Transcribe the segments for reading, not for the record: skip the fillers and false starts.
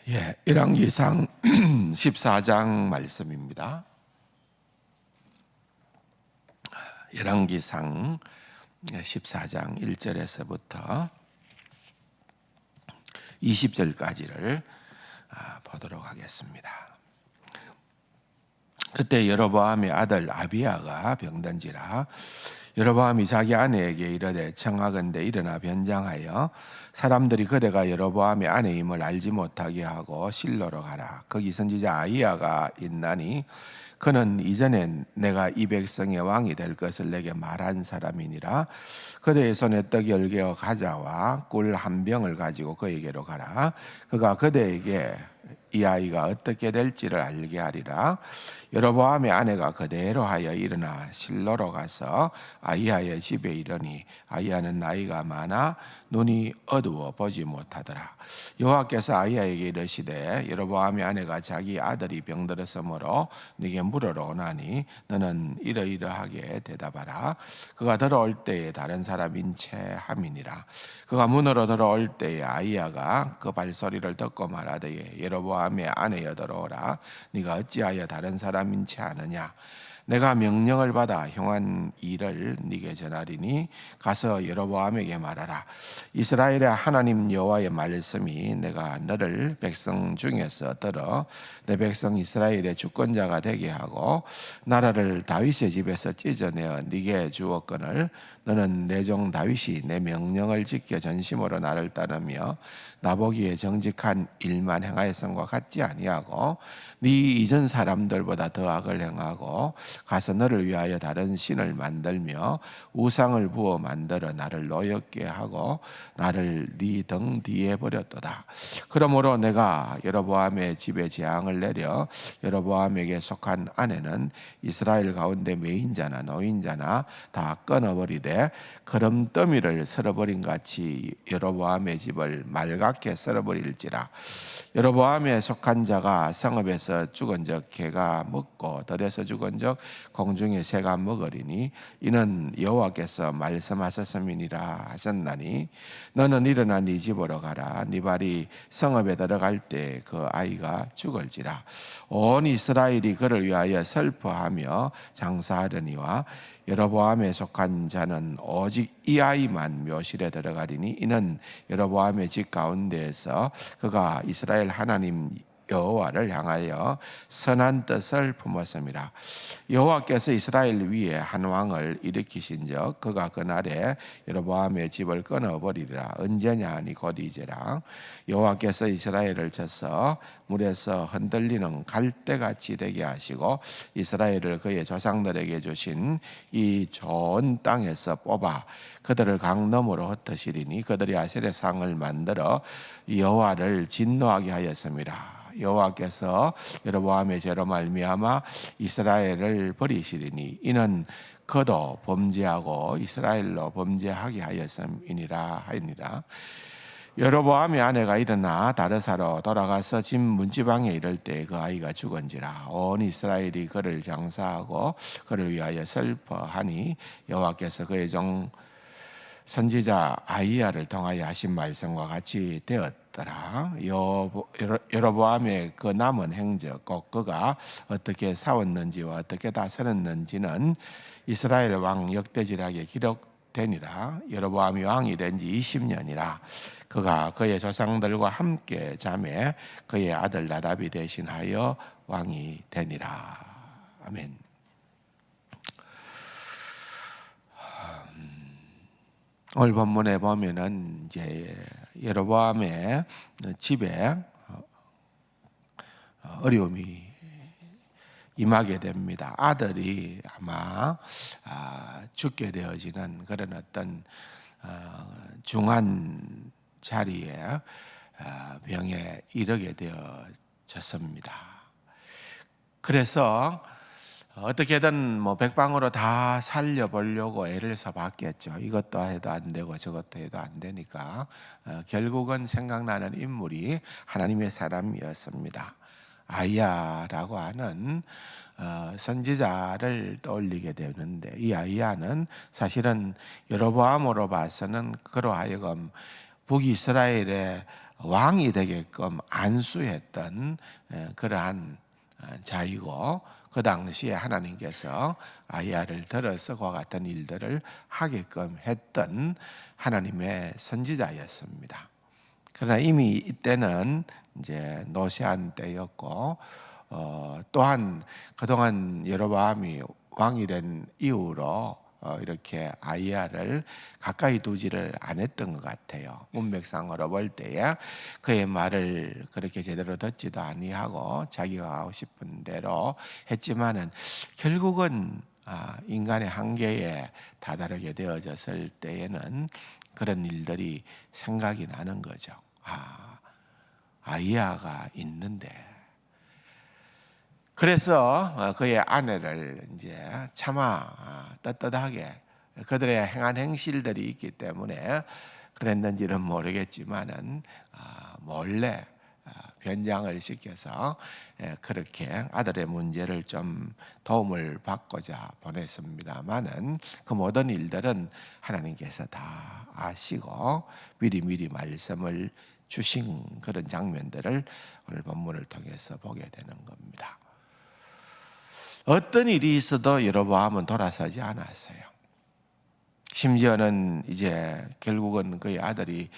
열왕기상 14장 말씀입니다. 열왕기상 14장 1절에서부터 20절까지를 보도록 하겠습니다. 그때 여로보암의 아들 아비야가 병든지라 여로보암이 자기 아내에게 이르되 청하건대 일어나 변장하여 사람들이 그대가 여로보암의 아내임을 알지 못하게 하고 실로로 가라. 거기 선지자 아히야가 있나니 그는 이전에 내가 이 백성의 왕이 될 것을 내게 말한 사람이니라. 그대의 손에 떡 10개와 과자와 꿀 한 병을 가지고 그에게로 가라. 그가 그대에게 이 아이가 어떻게 될지를 알게 하리라. 여로보암의 아내가 그대로 하여 일어나 실로로 가서 아히야의 집에 이르니 아히야는 나이가 많아 눈이 어두워 보지 못하더라. 여호와께서 아히야에게 이르시되 여로보암의 아내가 자기 아들이 병들었으므로 네게 물으러 오나니 너는 이러이러하게 대답하라. 그가 들어올 때에 다른 사람인 채 함이니라. 그가 문으로 들어올 때에 아히야가 그 발소리를 듣고 말하되 여로보암의 아내여 들어오라. 네가 어찌하여 다른 사람인 채 하느냐. 내가 명령을 받아 행한 일을 네게 전하리니 가서 여로보암에게 말하라. 이스라엘의 하나님 여호와의 말씀이 내가 너를 백성 중에서 들어 내 백성 이스라엘의 주권자가 되게 하고 나라를 다윗의 집에서 찢어내어 네게 주었거늘 너는 내 종 다윗이 내 명령을 지켜 전심으로 나를 따르며 나보기에 정직한 일만 행하였음과 같지 아니하고 네 이전 사람들보다 더 악을 행하고 가서 너를 위하여 다른 신을 만들며 우상을 부어 만들어 나를 노엽게 하고 나를 네 등 뒤에 버렸도다. 그러므로 내가 여로보암의 집에 재앙을 내려 여로보암에게 속한 아내는 이스라엘 가운데 매인자나 노인자나 다 끊어버리되 거름더미를 썰어버린 같이 여로보암의 집을 맑게 썰어버릴지라. 여로보암에 속한 자가 성읍에서 죽은적 개가 먹고 들에서 죽은적 공중의 새가 먹으리니 이는 여호와께서 말씀하셨음이니라 하셨나니 너는 일어나 네 집으로 가라. 네 발이 성읍에 들어갈 때 그 아이가 죽을지라. 온 이스라엘이 그를 위하여 슬퍼하며 장사하려니와 여로보암에 속한 자는 오직 이 아이만 묘실에 들어가리니 이는 여로보암의 집 가운데에서 그가 이스라엘 하나님 여호와를 향하여 선한 뜻을 품었음이라. 여호와께서 이스라엘 위에 한 왕을 일으키신즉 그가 그날에 여로보암의 집을 끊어버리리라. 언제냐 하니 곧 이제라. 여호와께서 이스라엘을 쳐서 물에서 흔들리는 갈대같이 되게 하시고 이스라엘을 그의 조상들에게 주신 이 좋은 땅에서 뽑아 그들을 강 너머로 흩으시리니 그들이 아세레 상을 만들어 여호와를 진노하게 하였습니다. 여호와께서 여로보암의 죄로 말미암아 이스라엘을 버리시리니 이는 그도 범죄하고 이스라엘로 범죄하게 하였음이니라 하니라. 여로보암의 아내가 일어나 다르사로 돌아가서 집 문지방에 이를 때 그 아이가 죽은지라. 온 이스라엘이 그를 장사하고 그를 위하여 슬퍼하니 여호와께서 그의 종 선지자 아히야를 통하여 하신 말씀과 같이 되었더라. 여로보암의 그 남은 행적 곧 그가 어떻게 싸웠는지와 어떻게 다스렸는지는 이스라엘 왕 역대지락에 기록되니라. 여로보암이 왕이 된 지 20년이라. 그가 그의 조상들과 함께 잠에 그의 아들 나답이 대신하여 왕이 되니라. 아멘. 오늘 본문에 보면은 이제 여로보암의 집에 어려움이 임하게 됩니다. 아들이 아마 죽게 되어지는 그런 어떤 중한 자리에 병에 이르게 되어졌습니다. 그래서 어떻게든 백방으로 다 살려보려고 애를 써봤겠죠. 이것도 해도 안 되고 저것도 해도 안 되니까 결국은 생각나는 인물이 하나님의 사람이었습니다. 아히야라고 하는 선지자를 떠올리게 되는데 이 아히야는 사실은 여로보암으로 봐서는 그로 하여금 북이스라엘의 왕이 되게끔 안수했던 그러한 자이고, 그 당시에 하나님께서 아이야를 들어서 그와 같은 일들을 하게끔 했던 하나님의 선지자였습니다. 그러나 이미 이때는 이제 노쇠한 때였고, 또한 그동안 여로보암이 왕이 된 이후로 이렇게 아이야를 가까이 두지를 않았던 것 같아요. 문맥상으로 볼 때에 그의 말을 그렇게 제대로 듣지도 아니하고 자기가 하고 싶은 대로 했지만은 결국은 인간의 한계에 다다르게 되어졌을 때에는 그런 일들이 생각이 나는 거죠. 아이야가 있는데. 그래서 그의 아내를 이제 차마 떳떳하게 그들의 행한 행실들이 있기 때문에 그랬는지는 모르겠지만은 몰래 변장을 시켜서 그렇게 아들의 문제를 좀 도움을 받고자 보냈습니다만은 그 모든 일들은 하나님께서 다 아시고 미리 말씀을 주신 그런 장면들을 오늘 본문을 통해서 보게 되는 겁니다. 어떤 일이 있어도 여로보암은 돌아서지 않았어요. 심지어는 이제 결국은 그의 아들이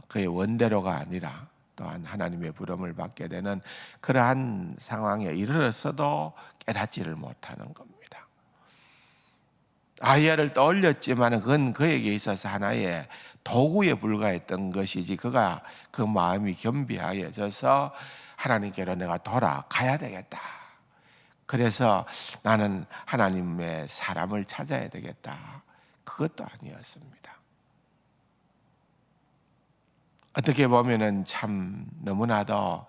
그의 원대로가 아니라 또한 하나님의 부름을 받게 되는 그러한 상황에 이르렀어도 깨닫지를 못하는 겁니다. 아이야를 떠올렸지만 그건 그에게 있어서 하나의 도구에 불과했던 것이지, 그가 그 마음이 겸비하여져서 하나님께로 내가 돌아가야 되겠다, 그래서 나는 하나님의 사람을 찾아야 되겠다, 그것도 아니었습니다. 어떻게 보면은 참 너무나도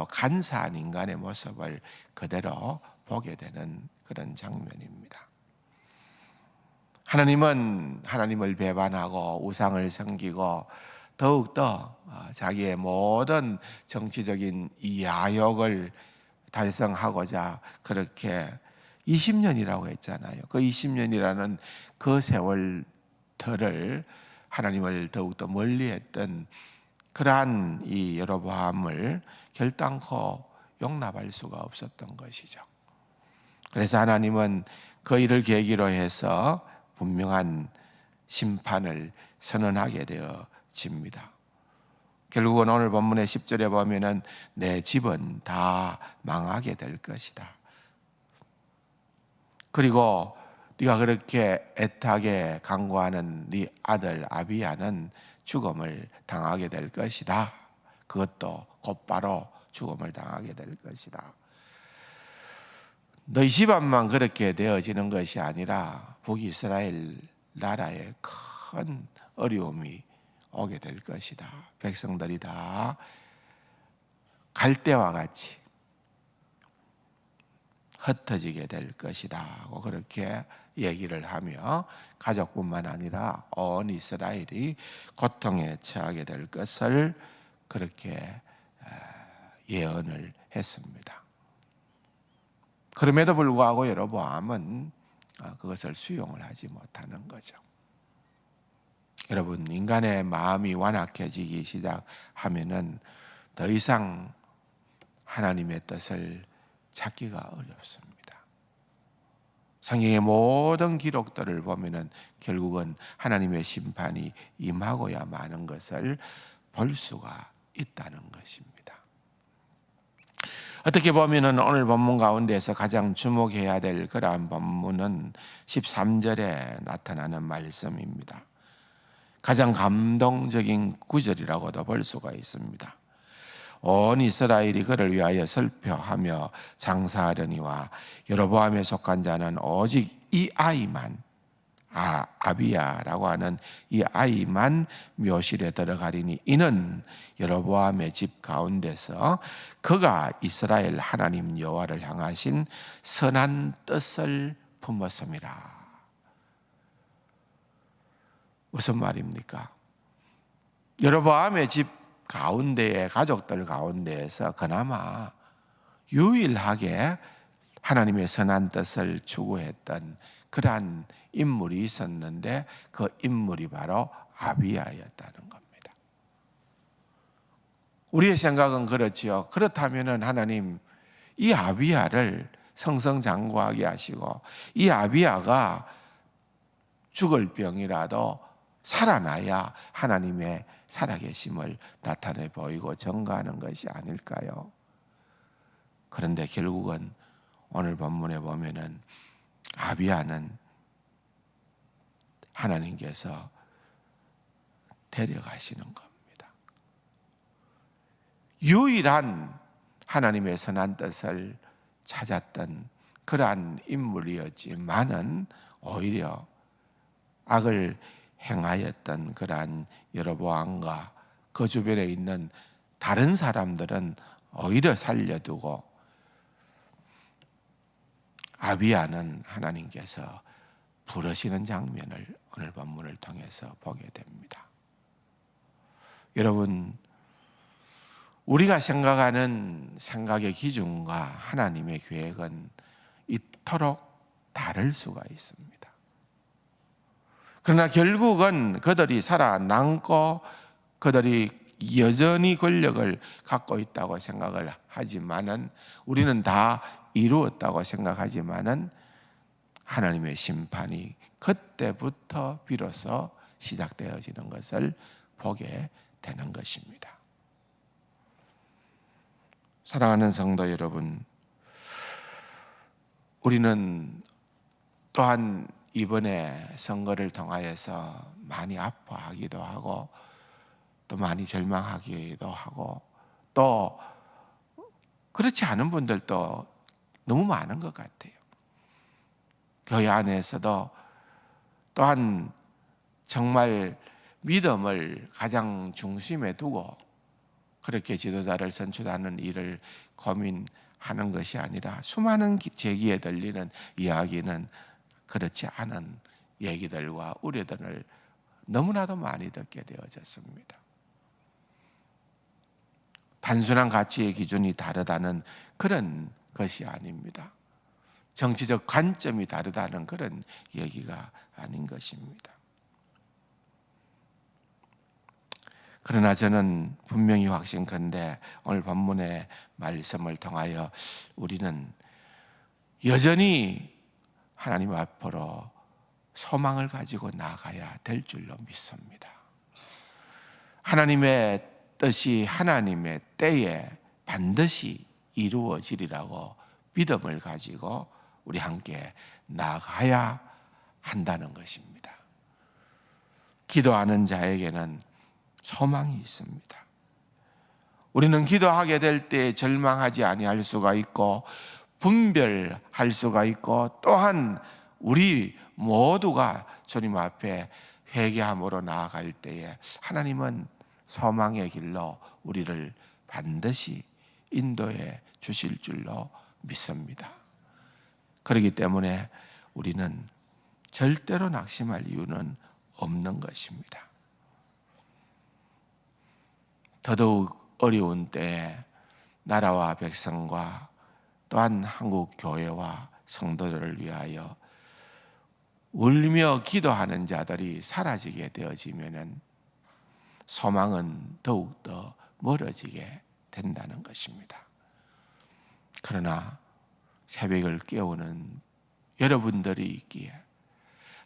간사한 인간의 모습을 그대로 보게 되는 그런 장면입니다. 하나님은 하나님을 배반하고 우상을 섬기고 더욱더 자기의 모든 정치적인 이 야욕을 달성하고자 그렇게 20년이라고 했잖아요. 그 20년이라는 그 세월들을 하나님을 더욱더 멀리했던 그러한 이 여로보암을 결단코 용납할 수가 없었던 것이죠. 그래서 하나님은 그 일을 계기로 해서 분명한 심판을 선언하게 되어집니다. 결국은 오늘 본문의 10절에 보면은 내 집은 다 망하게 될 것이다. 그리고 네가 그렇게 애타게 간구하는 네 아들 아비야는 죽음을 당하게 될 것이다. 그것도 곧바로 죽음을 당하게 될 것이다. 너희 집안만 그렇게 되어지는 것이 아니라 북이스라엘 나라에 큰 어려움이 오게 될 것이다. 백성들이 다 갈대와 같이 흩어지게 될 것이다 하고 그렇게 얘기를 하며 가족뿐만 아니라 온 이스라엘이 고통에 처하게 될 것을 그렇게 예언을 했습니다. 그럼에도 불구하고 여로보암은 그것을 수용을 하지 못하는 거죠. 여러분, 인간의 마음이 완악해지기 시작하면은 더 이상 하나님의 뜻을 찾기가 어렵습니다. 성경의 모든 기록들을 보면은 결국은 하나님의 심판이 임하고야 마는 것을 볼 수가 있다는 것입니다. 어떻게 보면은 오늘 본문 가운데서 가장 주목해야 될 그러한 본문은 13절에 나타나는 말씀입니다. 가장 감동적인 구절이라고도 볼 수가 있습니다. 온 이스라엘이 그를 위하여 슬퍼하며 장사하려니와 여로보암에 속한 자는 오직 이 아이만, 아비야라고 하는 이 아이만 묘실에 들어가리니 이는 여로보암의 집 가운데서 그가 이스라엘 하나님 여호와를 향하신 선한 뜻을 품었음이라. 무슨 말입니까? 여로보암의 집 가운데에, 가족들 가운데에서 그나마 유일하게 하나님의 선한 뜻을 추구했던 그러한 인물이 있었는데 그 인물이 바로 아비야였다는 겁니다. 우리의 생각은 그렇지요. 그렇다면은 하나님 이 아비야를 성성장구하게 하시고 이 아비야가 죽을 병이라도 살아나야 하나님의 살아계심을 나타내 보이고 증거하는 것이 아닐까요? 그런데 결국은 오늘 본문에 보면은 아비야는 하나님께서 데려가시는 겁니다. 유일한 하나님의 선한 뜻을 찾았던 그러한 인물이었지만은 오히려 악을 행하였던 그러한 여로보암과 그 주변에 있는 다른 사람들은 오히려 살려두고 아비야는 하나님께서 부르시는 장면을 오늘 본문을 통해서 보게 됩니다. 여러분, 우리가 생각하는 생각의 기준과 하나님의 계획은 이토록 다를 수가 있습니다. 그러나 결국은 그들이 살아남고 그들이 여전히 권력을 갖고 있다고 생각을 하지만은 우리는 다 이루었다고 생각하지만은 하나님의 심판이 그때부터 비로소 시작되어지는 것을 보게 되는 것입니다. 사랑하는 성도 여러분, 우리는 또한 이번에 선거를 통하여서 많이 아파하기도 하고 또 많이 절망하기도 하고 또 그렇지 않은 분들도 너무 많은 것 같아요. 교회 안에서도 또한 정말 믿음을 가장 중심에 두고 그렇게 지도자를 선출하는 일을 고민하는 것이 아니라 수많은 제기에 들리는 이야기는 그렇지 않은 얘기들과 우려들을 너무나도 많이 듣게 되어졌습니다. 단순한 가치의 기준이 다르다는 그런 것이 아닙니다. 정치적 관점이 다르다는 그런 얘기가 아닌 것입니다. 그러나 저는 분명히 확신컨대 오늘 본문의 말씀을 통하여 우리는 여전히 하나님 앞으로 소망을 가지고 나아가야 될 줄로 믿습니다. 하나님의 뜻이 하나님의 때에 반드시 이루어지리라고 믿음을 가지고 우리 함께 나아가야 한다는 것입니다. 기도하는 자에게는 소망이 있습니다. 우리는 기도하게 될 때 절망하지 아니할 수가 있고 분별할 수가 있고 또한 우리 모두가 주님 앞에 회개함으로 나아갈 때에 하나님은 소망의 길로 우리를 반드시 인도해 주실 줄로 믿습니다. 그렇기 때문에 우리는 절대로 낙심할 이유는 없는 것입니다. 더더욱 어려운 때에 나라와 백성과 또한 한국 교회와 성도들을 위하여 울며 기도하는 자들이 사라지게 되어지면은 소망은 더욱더 멀어지게 된다는 것입니다. 그러나 새벽을 깨우는 여러분들이 있기에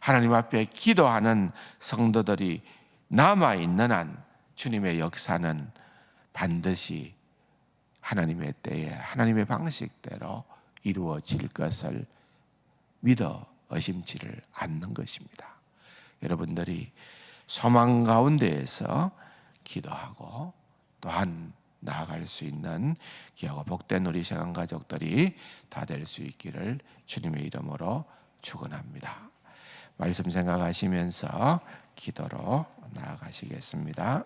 하나님 앞에 기도하는 성도들이 남아있는 한 주님의 역사는 반드시 하나님의 때에 하나님의 방식대로 이루어질 것을 믿어 의심치를 않는 것입니다. 여러분들이 소망 가운데에서 기도하고 또한 나아갈 수 있는 귀하고 복된 우리 세상 가족들이 다 될 수 있기를 주님의 이름으로 축원합니다. 말씀 생각하시면서 기도로 나아가시겠습니다.